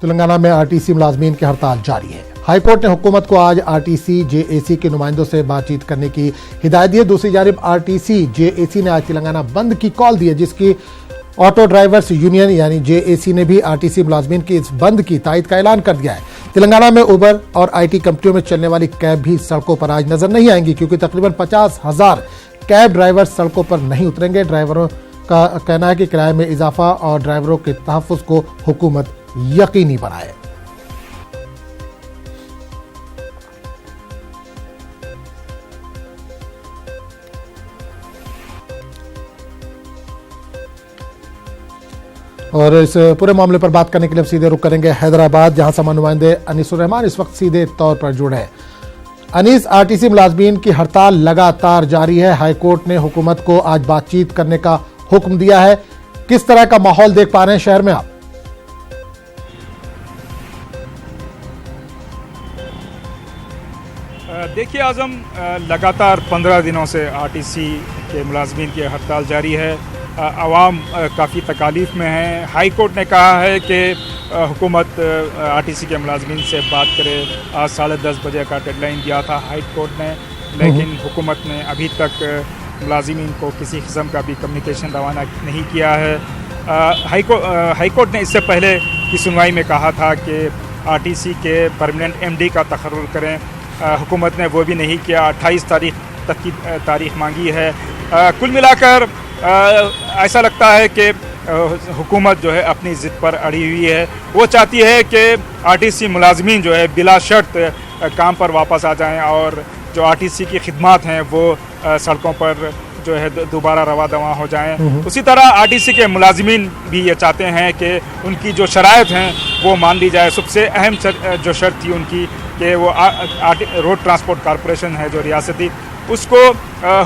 तेलंगाना में आरटीसी मुलाजमीन की हड़ताल जारी है। हाईकोर्ट ने हुकूमत को आज आरटीसी जेएसी के नुमाइंदों से बातचीत करने की हिदायत दी है। दूसरी जानिब आरटीसी जेएसी ने आज तेलंगाना बंद की कॉल दी है, जिसकी ऑटो ड्राइवर्स यूनियन यानी जेएसी ने भी आरटीसी मुलाजमीन की इस बंद की तायद का ऐलान कर दिया है। तेलंगाना में उबर और आईटी कंपनियों में चलने वाली कैब भी सड़कों पर आज नजर नहीं आएंगी, क्योंकि तकरीबन 50,000 कैब ड्राइवर सड़कों पर नहीं उतरेंगे। ड्राइवरों का कहना है कि किराए में इजाफा और ड्राइवरों के तहफ्फुज़ को हुकूमत यकीनी बनाए। और इस पूरे मामले पर बात करने के लिए हम सीधे रुख करेंगे हैदराबाद, जहां से नुमाइंदे अनीसुर रहमान इस वक्त सीधे तौर पर जुड़े हैं। अनीस, आरटीसी मुलाजमीन की हड़ताल लगातार जारी है। हाईकोर्ट ने हुकूमत को आज बातचीत करने का हुक्म दिया है। किस तरह का माहौल देख पा रहे हैं शहर में आप? देखिए आजम, लगातार 15 दिनों से आरटीसी के मुलाजमीन की हड़ताल जारी है। आवाम काफ़ी तकालीफ में है। हाई कोर्ट ने कहा है कि हुकूमत आरटीसी के मुलाजमीन से बात करे। आज 10:30 बजे का डेडलाइन दिया था हाई कोर्ट ने, लेकिन हुकूमत ने अभी तक मुलाजमीन को किसी किस्म का भी कम्युनिकेशन रवाना नहीं किया है। हाई कोर्ट ने इससे पहले की सुनवाई में कहा था कि आरटीसी के परमानेंट एमडी का तकर्रुर करें। हुकूमत ने वो भी नहीं किया। 28 तारीख तक की तारीख मांगी है। कुल मिलाकर ऐसा लगता है कि हुकूमत जो है अपनी ज़िद पर अड़ी हुई है। वो चाहती है कि आरटीसी मुलाजमीन जो है बिला शर्त काम पर वापस आ जाएं और जो आरटीसी की खिदमात हैं वो सड़कों पर जो है दोबारा रवा दवा हो जाएं। उसी तरह आरटीसी के मुलाजमीन भी ये चाहते हैं कि उनकी जो शराइत हैं वो मान ली जाए। सबसे अहम जो शर्त थी उनकी कि वो रोड ट्रांसपोर्ट कॉरपोरेशन है जो रियासती, उसको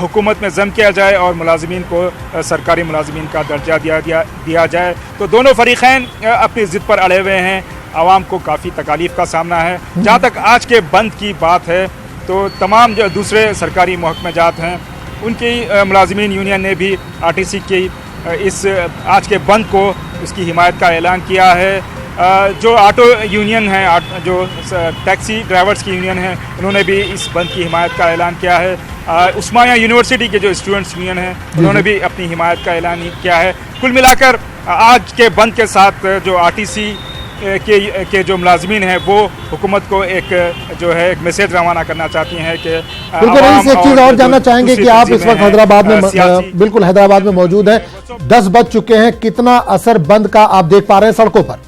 हुकूमत में ज़म किया जाए और मुलाजमीन को सरकारी मुलाजमीन का दर्जा दिया जाए। तो दोनों फरीक़ैन अपनी ज़िद पर अड़े हुए हैं। आवाम को काफ़ी तकालीफ का सामना है। जहाँ तक आज के बंद की बात है तो तमाम जो दूसरे सरकारी महकमेजात हैं उनकी मुलाजमीन यूनियन ने भी आरटीसी की इस आज के बंद को उसकी हिमायत का ऐलान किया है। जो ऑटो यूनियन है, जो टैक्सी ड्राइवर्स की यूनियन है, उन्होंने भी इस बंद की हिमायत का ऐलान किया है। उस्मानिया यूनिवर्सिटी के जो स्टूडेंट्स यूनियन हैं उन्होंने भी अपनी हिमायत का ऐलान किया है। कुल मिलाकर आज के बंद के साथ जो आरटीसी के जो मुलाजमीन हैं वो हुकूमत को एक जो है एक मैसेज रवाना करना चाहती हैं कि बिल्कुल। एक चीज़ और जानना चाहेंगे कि आप इस वक्त हैदराबाद में बिल्कुल हैदराबाद में मौजूद हैं। 10 बज चुके हैं, कितना असर बंद का आप देख पा रहे हैं सड़कों पर?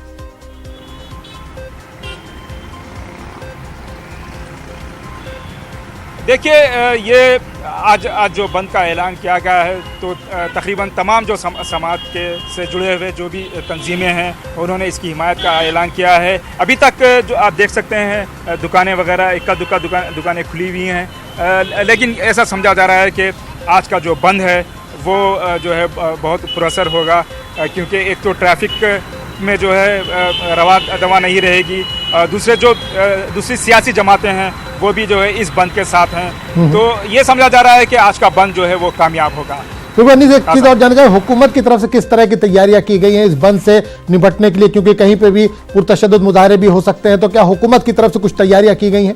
देखिए, ये आज जो बंद का ऐलान किया गया है तो तकरीबन तमाम जो समाज के से जुड़े हुए जो भी तंजीमें हैं उन्होंने इसकी हिमायत का ऐलान किया है। अभी तक जो आप देख सकते हैं दुकानें वगैरह इक्का दुक्का दुकानें खुली हुई हैं, लेकिन ऐसा समझा जा रहा है कि आज का जो बंद है वो जो है बहुत पुरअसर होगा, क्योंकि एक तो ट्रैफिक में जो है रवा दवा नहीं रहेगी। दूसरी सियासी जमातें हैं वो भी जो है इस बंद के साथ हैं। तो ये समझा जा रहा है कि आज का बंद जो है वो कामयाब होगा। तो एक चीज और जानकारी, हुकूमत की तरफ से किस तरह की तैयारियां की गई हैं इस बंद से निपटने के लिए, क्योंकि कहीं पे भी पुरतशद्दुद मुजाहरे भी हो सकते हैं, तो क्या हुकूमत की तरफ से कुछ तैयारियां की गई हैं?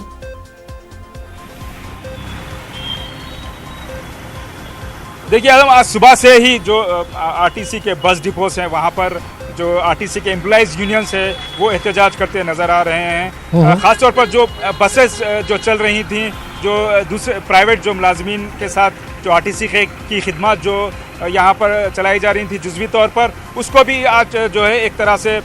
देखिए आजम, आज सुबह से ही जो आरटीसी के बस डिपोस हैं वहाँ पर जो आरटीसी के एम्प्लॉइज़ यूनियंस है वो एहतजाज करते नज़र आ रहे हैं। ख़ासतौर पर जो बसेस जो चल रही थी, जो दूसरे प्राइवेट जो मुलाजमीन के साथ जो आरटीसी की खिदमत जो यहाँ पर चलाई जा रही थी जुज़वी तौर पर, उसको भी आज जो है एक तरह से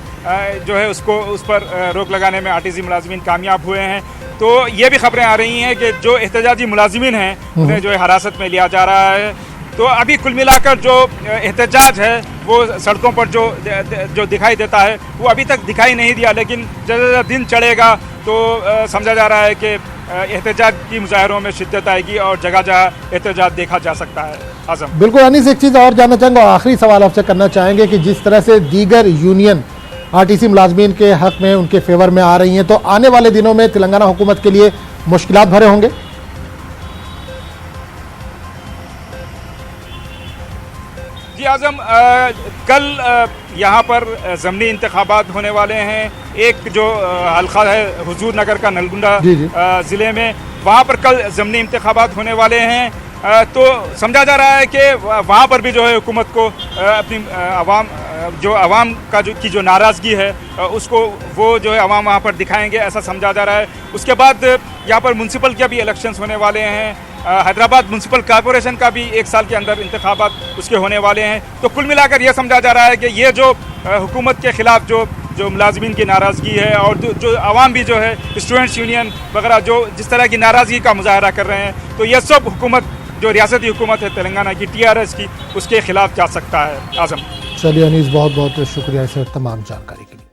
जो है उस पर रोक लगाने में आरटीसी मुलाजमीन कामयाब हुए हैं। तो ये भी खबरें आ रही हैं कि जो एहतजाजी मुलाजमीन हैं उन्हें जो है हिरासत में लिया जा रहा है। तो अभी कुल मिलाकर जो एहतजाज है वो सड़कों पर जो दिखाई देता है वो अभी तक दिखाई नहीं दिया, लेकिन जैसे दिन चढ़ेगा तो समझा जा रहा है कि एहतजाज की मुजाहरों में शिद्दत आएगी और जगह जगह एहतजाज देखा जा सकता है। आजम, बिल्कुल। अनीस, एक चीज़ और जानना चाहेंगे, आखिरी सवाल आपसे करना चाहेंगे कि जिस तरह से दीगर यूनियन आरटीसी मुलाजमीन के हक में उनके फेवर में आ रही हैं, तो आने वाले दिनों में तेलंगाना हुकूमत के लिए मुश्किलात भरे होंगे? जी आज़म, कल यहाँ पर ज़मनी इंतखाबात होने वाले हैं। एक जो हल्का है हुजूर नगर का नलगुंडा ज़िले में, वहाँ पर कल ज़मनी इंतखाबात होने वाले हैं। तो समझा जा रहा है कि वहाँ पर भी जो है हुकूमत को अपनी आवाम का जो नाराज़गी है उसको वो जो है आवाम वहाँ पर दिखाएंगे, ऐसा समझा जा रहा है। उसके बाद यहाँ पर म्यूनसिपल के भी इलेक्शंस होने वाले हैं। हैदराबाद म्यूनसिपल कॉरपोरेशन का भी 1 साल के अंदर इंतखाबात उसके होने वाले हैं। तो कुल मिलाकर यह समझा जा रहा है कि ये जो हुकूमत के ख़िलाफ़ जो मुलाजमीन की नाराज़गी है और जो आवाम भी जो है स्टूडेंट्स यूनियन वगैरह जो जिस तरह की नाराज़गी का मुजाहरा कर रहे हैं, तो यह सब हुकूमत जो रियासती हुकूमत है तेलंगाना की TRS की, उसके ख़िलाफ़ जा सकता है। आज़म, चलिए अनीस, बहुत बहुत शुक्रिया इस तमाम जानकारी के लिए।